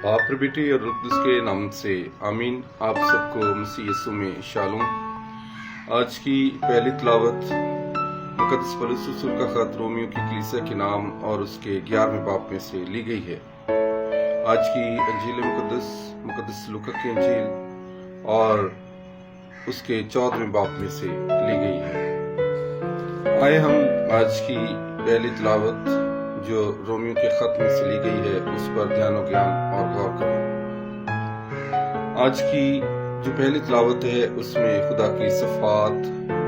बाप और बेटे और रूह कुद्दुस के नाम से आमीन। आप सबको मसीह यीशु में शालोम। आज की पहली तिलावत मुकद्दस पौलुस रसूल का खत रोमियो की कलीसिया के नाम और उसके 11वें बाब में से ली गई है। आज की अंजील मुकद्दस लूका की अंजील और उसके 14वें बाब में से ली गई है। आए हम आज की पहली तिलावत जो रोमियो के खत में से ली गई है उस पर ध्यान और ज्ञान और गौर करें। आज की जो पहली तिलावत है उसमें खुदा की सिफात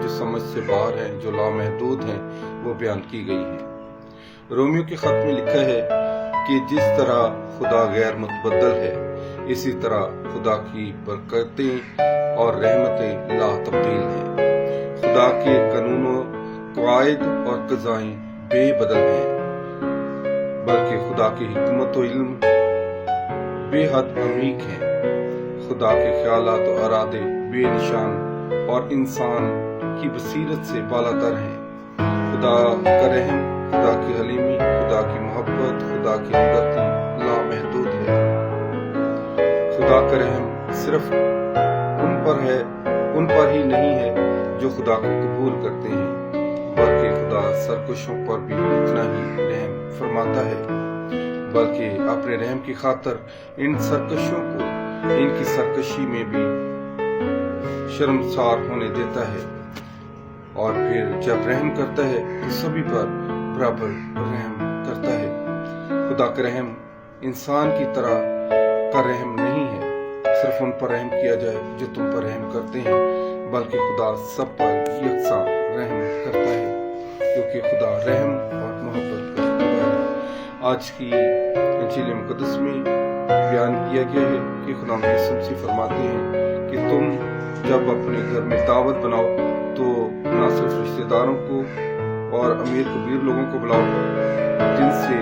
जो समझ से बाहर हैं, जो लामहदूद हैं, वो बयान की गई है। रोमियो के खत में लिखा है कि जिस तरह खुदा गैर मुतबद्दल है, इसी तरह खुदा की बरकतें और रहमतें ला तब्दील हैं। खुदा के कानूनों, क़वाइद और क़ज़ाएं बेबदल हैं, बल्कि खुदा की हिकमत और इल्म बेहद अमीक है। खुदा के ख्यालात और इरादे बेनिशान और इंसान की बसीरत से बालातर हैं। खुदा का रहम, खुदा की हलीमी, खुदा की मोहब्बत, खुदा की हमदर्दी लामहदूद है। खुदा का रहम सिर्फ उन पर ही नहीं है जो खुदा को कबूल करते हैं, बल्कि खुदा सरकशों पर भी इतना ही रहम फरमाता है, बल्कि अपने रहम की खातर इन सरकशों को इनकी सरकशी में भी शर्मसार होने देता है। और फिर जब रहम करता है तो सभी पर बराबर रहम करता है। खुदा का रहम इंसान की तरह का रहम नहीं है, सिर्फ उन पर रहम किया जाए जो तुम पर रहम करते हैं, बल्कि खुदा सब पर यकसा रहम करता है, क्योंकि खुदा रहम और मोहब्बत का खुदा है। आज की इंजील मुकद्दस में बयान किया गया है कि खुदा यीशु मसीह फरमाते हैं कि तुम जब अपने घर में दावत बनाओ तो न सिर्फ रिश्तेदारों को और अमीर कबीर लोगों को बुलाओ जिनसे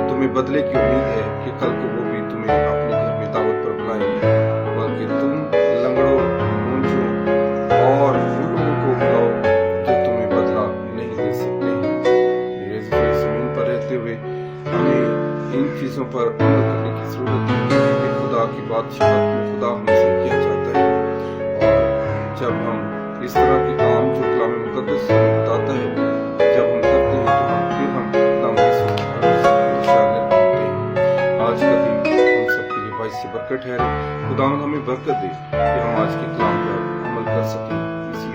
तुम्हें बदले की उम्मीद है कि कल को वो भी तुम्हें अपने घर में दावत पर बुलाएंगे, बल्कि तुम लंगड़ों, गूंजों और उन लोगों को बुलाओ जो तुम्हें बदला नहीं दे सकते हैं। जमीन पर रहते हुए हमें इन चीजों पर अमल करने की जरूरत है कि खुदा की बादशाहत में खुदा हमसे क्या चाहता है। और जब हम इस तरह के काम जो कलाम मुकद्दस बताता है, जब हम करते हैं तो फिर हम कलाम के शागिर्द बनते हैं। आज का दिन हम सबके लिए बाइस से बरकत है। खुदा हमें बरकत दे कि हम आज के कलाम पर अमल कर सकें। इसी